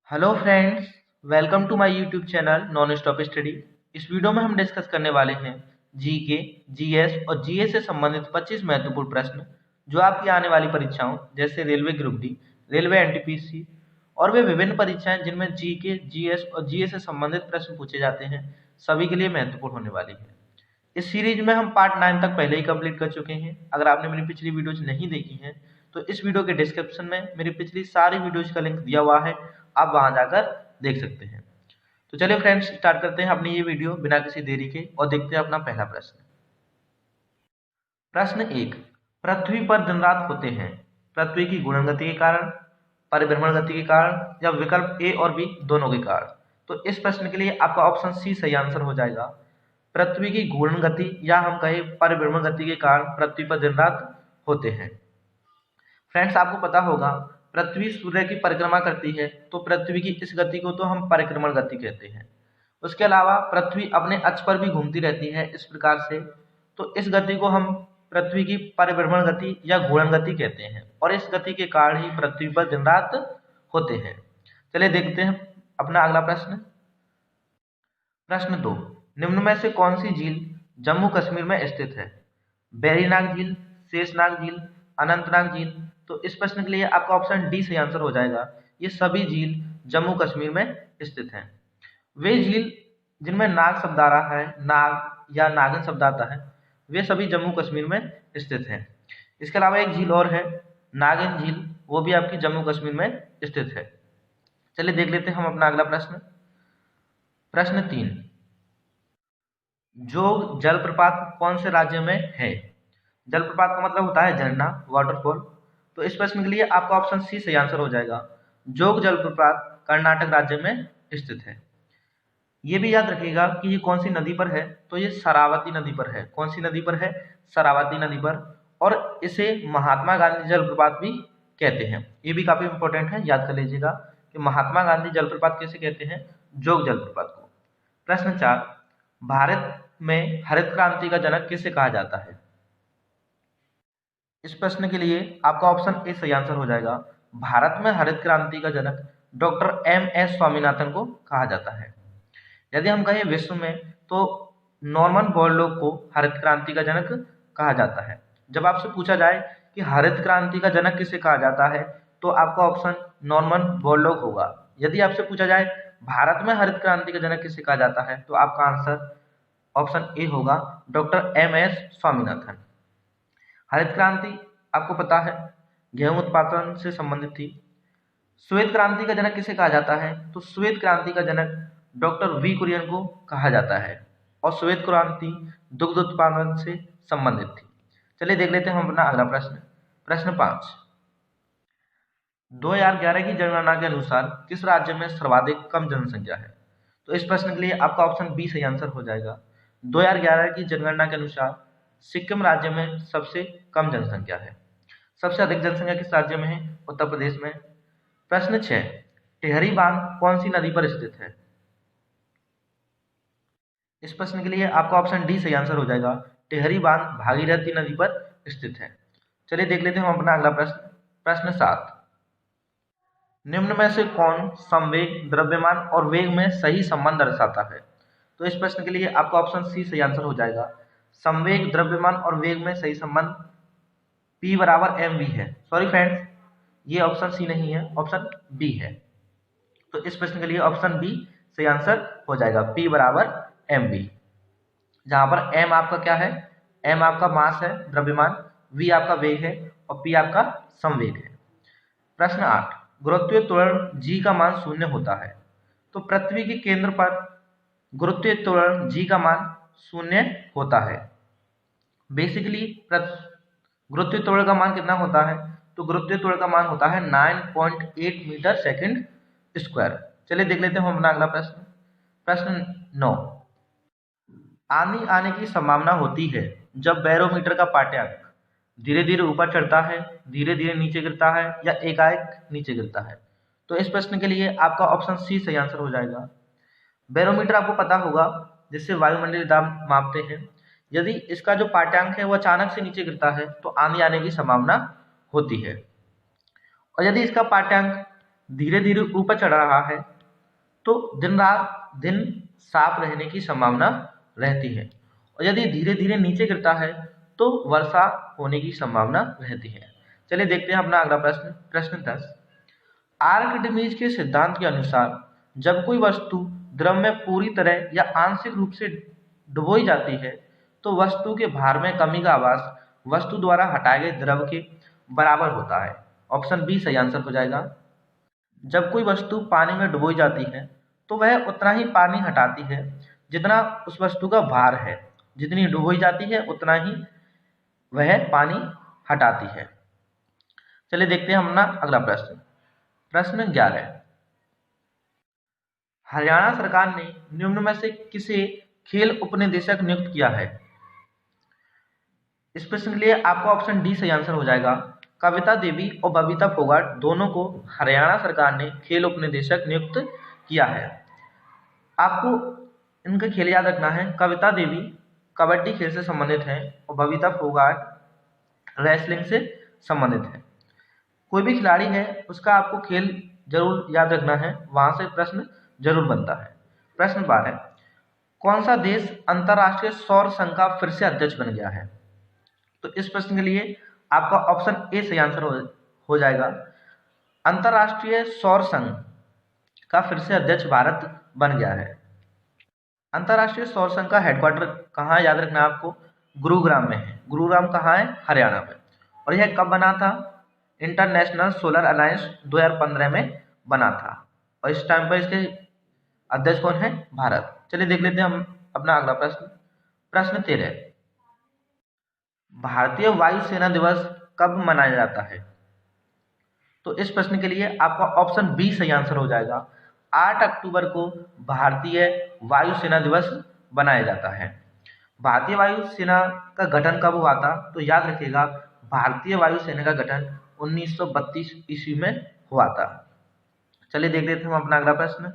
Hello friends, welcome to my YouTube channel non stop study. इस video में हम discuss करने वाले हैं जीके, जीएस और जीएस से संबंधित 25 महत्वपूर्ण प्रश्न जो आपकी आने वाली परीक्षाओं जैसे railway group D, railway NTPC और वे विभिन्न परीक्षाएं जिनमें जीके, जीएस और जीएस से संबंधित प्रश्न पूछे जाते हैं, सभी के लिए महत्वपूर्ण होने वाली है। इस सीरीज में हम पार्ट 9 तक पहले ही कंप्लीट कर चुके हैं। अगर आपने मेरी पिछली वीडियोज नहीं देखी हैं तो इस वीडियो के डिस्क्रिप्शन में मेरी पिछली सारी वीडियोज का लिंक दिया हुआ है, आप वहां जाकर देख सकते हैं। तो चलिए फ्रेंड्स, स्टार्ट करते हैं अपनी ये वीडियो बिना किसी देरी के और देखते हैं अपना पहला प्रश्न। प्रश्न 1, पृथ्वी पर दिन रात होते हैं पृथ्वी की घूर्णन गति के कारण, परिभ्रमण गति के कारण या विकल्प ए और बी दोनों के कारण। तो इस प्रश्न के लिए आपका ऑप्शन सी सही आंसर हो जाएगा। पृथ्वी की घूर्णन गति या हम कहें परिभ्रमण गति के कारण पृथ्वी पर दिन रात होते हैं। फ्रेंड्स, आपको पता होगा पृथ्वी सूर्य की परिक्रमा करती है तो पृथ्वी की इस गति को तो हम परिक्रमण गति कहते हैं। उसके अलावा पृथ्वी अपने अक्ष पर भी घूमती रहती है इस प्रकार से, तो इस गति को हम पृथ्वी की परिभ्रमण गति या घूर्णन गति कहते हैं और इस गति के कारण ही पृथ्वी पर दिन रात होते हैं। चलिए देखते हैं अपना अगला प्रश्न। प्रश्न 2, निम्न में से कौन सी झील जम्मू कश्मीर में स्थित है? वेरीनाग झील, शेषनाग झील, अनंतनाग झील। तो इस प्रश्न के लिए आपका ऑप्शन डी सही आंसर हो जाएगा। ये सभी झील जम्मू कश्मीर में स्थित हैं। वे झील जिनमें नाग शब्द आ रहा है, नाग या नागिन शब्द आता है, वे सभी जम्मू कश्मीर में स्थित हैं। इसके अलावा एक झील और है नागिन झील, वो भी आपकी जम्मू कश्मीर में स्थित है। चलिए देख लेते हैं हम अपना अगला प्रश्न। प्रश्न 3, जोग जलप्रपात कौन से राज्य में है? जलप्रपात का मतलब होता है झरना, वाटरफॉल। तो इस प्रश्न के लिए आपका ऑप्शन सी सही आंसर हो जाएगा। जोग जलप्रपात कर्नाटक राज्य में स्थित है। ये भी याद रखिएगा कि ये कौन सी नदी पर है, तो ये शरावती नदी पर है। कौन सी नदी पर है? शरावती नदी पर। और इसे महात्मा गांधी जलप्रपात भी कहते हैं। ये भी काफी इंपॉर्टेंट है, याद कर लीजिएगा कि महात्मा गांधी जलप्रपात कैसे कहते हैं? जोग जलप्रपात को। प्रश्न 4, भारत में हरित क्रांति का जनक किसे कहा जाता है? इस प्रश्न के लिए आपका ऑप्शन ए सही आंसर हो जाएगा। भारत में हरित क्रांति का जनक डॉक्टर एम.एस. स्वामीनाथन को कहा जाता है। यदि हम कहें विश्व में तो नॉर्मन बोरलॉग को हरित क्रांति का जनक कहा जाता है। जब आपसे पूछा जाए कि हरित क्रांति का जनक किसे कहा जाता है तो आपका ऑप्शन नॉर्मन बोरलॉग होगा। यदि आपसे पूछा जाए भारत में हरित क्रांति का जनक किसे कहा जाता है तो आपका आंसर ऑप्शन ए होगा, डॉक्टर एम.एस. स्वामीनाथन। हरित क्रांति आपको पता है गेहूं उत्पादन से संबंधित थी। श्वेत क्रांति का जनक किसे कहा जाता है? तो श्वेत क्रांति का जनक डॉक्टर वी कुरियन को कहा जाता है और श्वेत क्रांति दुग्ध उत्पादन से संबंधित थी। चलिए देख लेते हैं हम अपना अगला प्रश्न। प्रश्न 5, 2011 की जनगणना के अनुसार किस राज्य में सर्वाधिक कम जनसंख्या है? तो इस प्रश्न के लिए आपका ऑप्शन बी सही आंसर हो जाएगा। 2011 की जनगणना के अनुसार सिक्किम राज्य में सबसे कम जनसंख्या है। सबसे अधिक जनसंख्या किस राज्य में है? उत्तर प्रदेश में। प्रश्न 6, टिहरी बांध कौन सी नदी पर स्थित है? इस प्रश्न के लिए आपका ऑप्शन डी सही आंसर हो जाएगा। टिहरी बांध भागीरथी नदी पर स्थित है। चलिए देख लेते हैं हम अपना अगला प्रश्न। प्रश्न 7, निम्न में से कौन संवेग, द्रव्यमान और वेग में सही संबंध दर्शाता है? तो इस प्रश्न के लिए आपका ऑप्शन सी सही आंसर हो जाएगा। संवेग, द्रव्यमान और वेग में सही संबंध P बराबर mv है। सॉरी फ्रेंड्स, ये ऑप्शन सी नहीं है, ऑप्शन बी है। तो इस प्रश्न के लिए ऑप्शन बी सही आंसर हो जाएगा, P बराबर mv, जहां पर m आपका क्या है? m आपका मास है, द्रव्यमान, v आपका वेग है और p आपका संवेग है। प्रश्न 8, गुरुत्वीय त्वरण g का मान 0 होता है। तो पृथ्वी के केंद्र पर गुरुत्वीय त्वरण g का मान 0 होता है। बेसिकली गुरुत्वीय त्वरण का मान कितना होता है? तो गुरुत्वीय त्वरण का मान होता है 9.8 मीटर सेकंड स्क्वायर। चलिए देख लेते हैं हम अपना अगला प्रश्न। प्रश्न 9, आंधी आने की संभावना होती है जब बैरोमीटर का पाठ्यांक धीरे धीरे ऊपर चढ़ता है, धीरे धीरे नीचे गिरता है या एकाएक नीचे गिरता है। तो इस प्रश्न के लिए आपका ऑप्शन सी सही आंसर हो जाएगा। बैरोमीटर आपको पता होगा जिससे वायुमंडलीय दाब मापते हैं। यदि इसका जो पाठ्यांक है वो अचानक से नीचे गिरता है तो आंधी आने की संभावना होती है, और यदि इसका पाठ्यांक धीरे धीरे ऊपर चढ़ रहा है तो दिन साफ रहने की संभावना रहती है, और यदि धीरे धीरे नीचे गिरता है तो वर्षा होने की संभावना रहती है। चलिए देखते हैं अपना अगला प्रश्न। प्रश्न 10, आर्किमिडीज के सिद्धांत के अनुसार जब कोई वस्तु द्रव में पूरी तरह या आंशिक रूप से डुबोई जाती है तो वस्तु के भार में कमी का आभास वस्तु द्वारा हटाए गए द्रव के बराबर होता है। ऑप्शन बी सही आंसर हो जाएगा। जब कोई वस्तु पानी में डुबोई जाती है तो वह उतना ही पानी हटाती है जितना उस वस्तु का भार है, जितनी डुबोई जाती है उतना ही वह पानी हटाती है। चलिए देखते हैं अपना अगला प्रश्न। प्रश्न 11, हरियाणा सरकार ने निम्न में से किसे खेल उपनिदेशक नियुक्त किया है? इस प्रश्न के लिए आपका ऑप्शन डी सही आंसर हो जाएगा। कविता देवी और बबीता फोगाट दोनों को हरियाणा सरकार ने खेल उपनिदेशक नियुक्त किया है। आपको इनका खेल याद रखना है। कविता देवी कबड्डी खेल से संबंधित हैं और बबीता फोगाट रेसलिंग से संबंधित है। कोई भी खिलाड़ी है उसका आपको खेल जरूर याद रखना है, वहां से प्रश्न जरूर बनता है। प्रश्न 12, कौन सा देश अंतर्राष्ट्रीय सौर संघ का फिर से अध्यक्ष बन गया है? तो इस प्रश्न के लिए आपका ऑप्शन ए सही आंसर हो जाएगा। अंतर्राष्ट्रीय सौर संघ का फिर से अध्यक्ष भारत बन गया है। अंतर्राष्ट्रीय सौर संघ का हेडक्वार्टर कहाँ है याद रखना आपको, गुरुग्राम में है। गुरुग्राम कहाँ है? हरियाणा में। और यह कब बना था? इंटरनेशनल सोलर अलायंस 2015 में बना था, और इस टाइम पर इसके अध्यक्ष कौन है? भारत। चलिए देख लेते हैं हम अपना अगला प्रश्न। प्रश्न 13, भारतीय वायुसेना दिवस कब मनाया जाता है? तो इस प्रश्न के लिए आपका ऑप्शन बी सही आंसर हो जाएगा। 8 अक्टूबर को भारतीय वायुसेना दिवस बनाया जाता है। भारतीय वायुसेना का गठन कब हुआ था? तो याद रखिएगा, भारतीय वायुसेना का गठन 1932 ईस्वी में हुआ था। चलिए देख लेते हैं हम अपना अगला प्रश्न।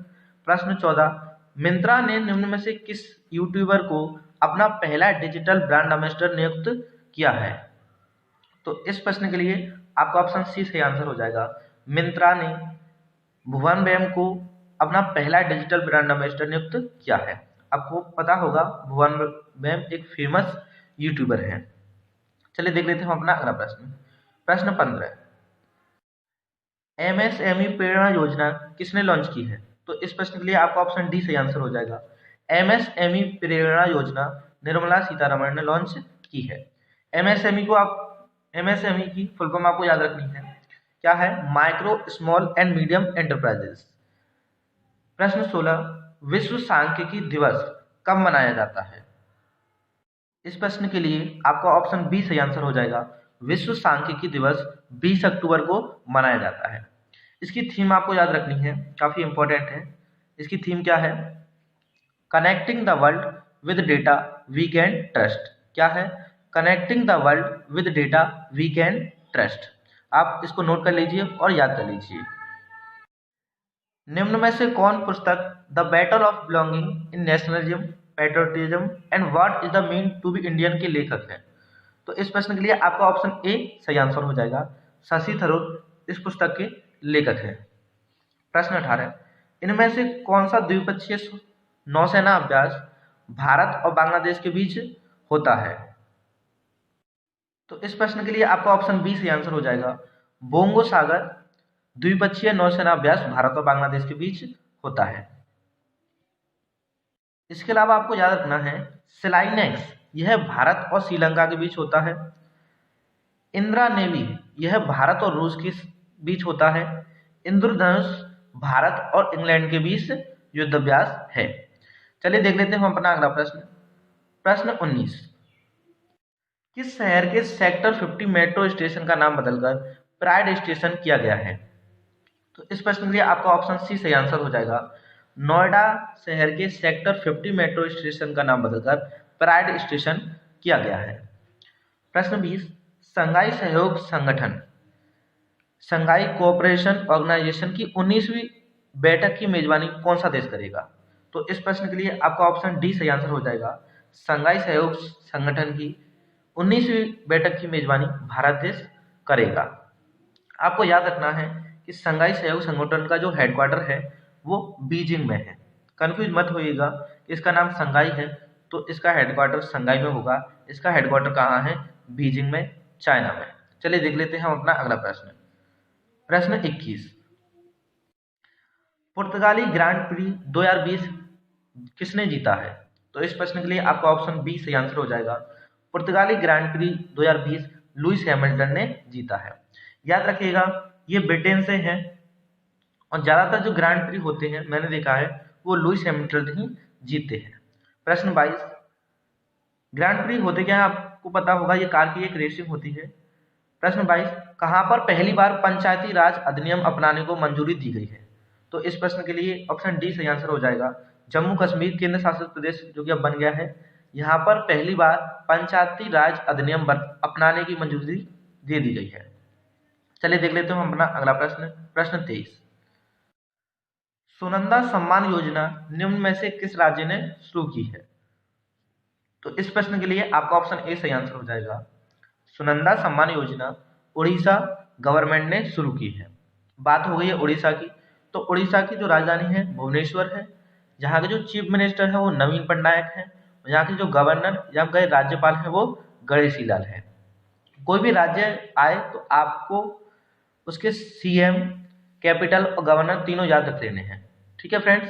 प्रश्न 14, मिंत्रा ने निम्न में से किस यूट्यूबर को अपना पहला डिजिटल ब्रांड एम्बेसडर नियुक्त किया है? तो इस प्रश्न के लिए आपका ऑप्शन सी सही आंसर हो जाएगा। मिंत्रा ने भुवन बैम को अपना पहला डिजिटल ब्रांड एम्बेसडर नियुक्त किया है। आपको पता होगा भुवन बैम एक फेमस यूट्यूबर है। चलिए देख लेते हैं हम अपना अगला प्रश्न। प्रश्न 15, एमएसएमई प्रेरणा योजना किसने लॉन्च की है? तो इस प्रश्न के लिए आपका ऑप्शन डी सही आंसर हो जाएगा। एमएसएमई प्रेरणा योजना निर्मला सीतारमण ने लॉन्च की है। एमएसएमई की फुल फॉर्म आपको याद रखनी है, क्या है? Micro small and medium enterprises. प्रश्न 16, विश्व सांख्यिकी दिवस कब मनाया जाता है? इस प्रश्न के लिए आपका ऑप्शन बी सही आंसर हो जाएगा। विश्व सांख्यिकी दिवस 20 अक्टूबर को मनाया जाता है। इसकी थीम आपको याद रखनी है, काफी इंपॉर्टेंट है। इसकी थीम क्या है? Connecting the world with data we can trust. क्या है? Connecting the world with data we can trust. आप इसको नोट कर लीजिए और याद कर लीजिए। निम्न में से कौन पुस्तक the battle of belonging in nationalism, patriotism and what is the mean to be Indian के लेखक है? तो इस प्रश्न के लिए आपका ऑप्शन ए सही आंसर हो जाएगा। शशि थरूर इस पुस्तक के लेखक हैं। प्रश्न 18, इनमें से कौन सा द्विपक्षीय नौसेना अभ्यास भारत और बांग्लादेश के बीच होता है? तो इस प्रश्न के लिए आपका ऑप्शन बी सही आंसर हो जाएगा। बोंगो सागर द्विपक्षीय नौसेना अभ्यास भारत और बांग्लादेश के बीच होता है। इसके अलावा आपको याद रखना है सिलाइनेक्स, यह भारत और श्रीलंका के बीच होता है। इंदिरा नेवी यह भारत और रूस के बीच होता है। इंद्रधनुष भारत और इंग्लैंड के बीच युद्धाभ्यास है। चलिए देख लेते हैं हम अपना अगला प्रश्न। प्रश्न 19, किस शहर के सेक्टर 50 मेट्रो स्टेशन का नाम बदलकर प्राइड स्टेशन किया गया है? तो इस प्रश्न के लिए आपका ऑप्शन सी सही आंसर हो जाएगा। नोएडा शहर के सेक्टर 50 मेट्रो स्टेशन का नाम बदलकर प्राइड स्टेशन किया गया है। प्रश्न 20, शंघाई सहयोग संगठन, शंघाई कोऑपरेशन ऑर्गेनाइजेशन की 19वीं बैठक की मेजबानी कौन सा देश करेगा? तो इस प्रश्न के लिए आपका ऑप्शन डी सही आंसर हो जाएगा। शंघाई सहयोग संगठन की 19वीं बैठक की मेजबानी भारत देश करेगा। आपको याद रखना है कि शंघाई सहयोग संगठन का जो हेडक्वार्टर है वो बीजिंग में है। कंफ्यूज मत होइएगा, इसका नाम शंघाई है तो इसका हेडक्वार्टर शंघाई में होगा। इसका हेडक्वार्टर कहाँ है? बीजिंग में, चाइना में। चलिए देख लेते हैं हम अपना अगला प्रश्न। प्रश्न 21, पुर्तगाली ग्रांड प्री 2020 किसने जीता है? तो इस प्रश्न के लिए आपका ऑप्शन बी सही आंसर हो जाएगा। पुर्तगाली ग्रांड प्री 2020 लुइस हैमिल्टन ने जीता है। याद रखिएगा ये ब्रिटेन से हैं और ज़्यादातर जो ग्रांड प्री होते हैं मैंने देखा है वो लुइस हैमिल्टन ही जीतते हैं। प्रश्न 22, ग्रांड प्री होते क्या है आपको पता होगा, ये कार की एक रेसिंग होती है। प्रश्न 22, कहाँ पर पहली बार पंचायती राज अधिनियम अपनाने को मंजूरी दी गई है? तो इस प्रश्न के लिए ऑप्शन डी सही आंसर हो जाएगा। जम्मू कश्मीर केंद्र शासित प्रदेश जो कि अब बन गया है, यहाँ पर पहली बार पंचायती राज अधिनियम अपनाने की मंजूरी दे दी गई है। चलिए देख लेते हैं हम अपना अगला प्रश्न। प्रश्न 23, सुनंदा सम्मान योजना निम्न में से किस राज्य ने शुरू की है? तो इस प्रश्न के लिए आपका ऑप्शन ए सही आंसर हो जाएगा। सुनंदा सम्मान योजना उड़ीसा गवर्नमेंट ने शुरू की है। बात हो गई है उड़ीसा की, तो उड़ीसा की जो राजधानी है भुवनेश्वर है, जहाँ के जो चीफ मिनिस्टर है वो नवीन पटनायक है, यहाँ के जो गवर्नर या कहे राज्यपाल है वो गणेशी लाल है। कोई भी राज्य आए तो आपको उसके सीएम, कैपिटल और गवर्नर तीनों याद रख लेने हैं। ठीक है फ्रेंड्स।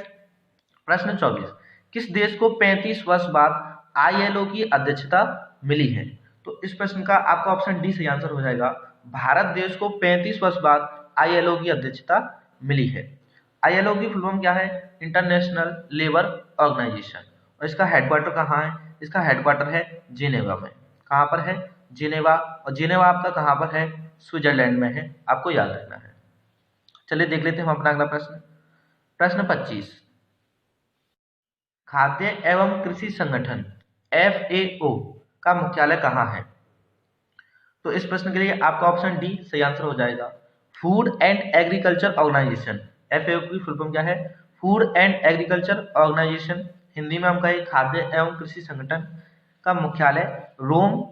प्रश्न 24, किस देश को 35 वर्ष बाद ILO की अध्यक्षता मिली है? तो इस प्रश्न का आपका ऑप्शन डी सही आंसर हो जाएगा। भारत देश को 35 वर्ष बाद ILO की अध्यक्षता मिली है। ILO की फुल फॉर्म क्या है? International labour organisation. और इसका हेडक्वार्टर कहाँ है? इसका हेडक्वार्टर है जिनेवा में। कहाँ पर है? जिनेवा। और जिनेवा आपका कहाँ पर है? स्विट्जरलैंड में है, आपको याद रखना है। चलिए देख लेते हैं हम अपना अगला प्रश्न। प्रश्न 25, खाद्य एवं कृषि संगठन FAO का मुख्यालय कहाँ है? तो इस प्रश्न के लिए आपका ऑप्शन डी सही आंसर हो जाएगा। Food and agriculture organisation. FAO की फुल फॉर्म क्या है? Food and agriculture organisation. Hindi में हम कहें खाद्य एवं कृषि संगठन का मुख्यालय रोम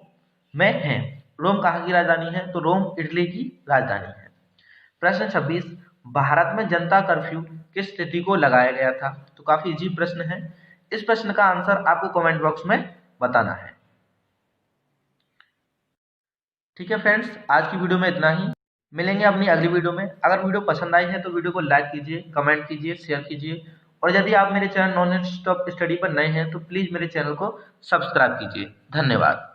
में है। रोम कहाँ की राजधानी है? तो रोम इटली की राजधानी है। प्रश्न 26, भारत में जनता कर्फ्यू किस तिथि को लगाया गया था? तो काफी इजी प्रश्न है। इस प्रश्न का आंसर आपको कमेंट बॉक्स में बताना है। ठीक है फ्रेंड्स, आज की वीडियो में इतना ही। मिलेंगे अपनी अगली वीडियो में। अगर वीडियो पसंद आई है तो वीडियो को लाइक कीजिए, कमेंट कीजिए, शेयर कीजिए। और यदि आप मेरे चैनल नॉन स्टॉप स्टडी पर नए हैं तो प्लीज मेरे चैनल को सब्सक्राइब कीजिए। धन्यवाद।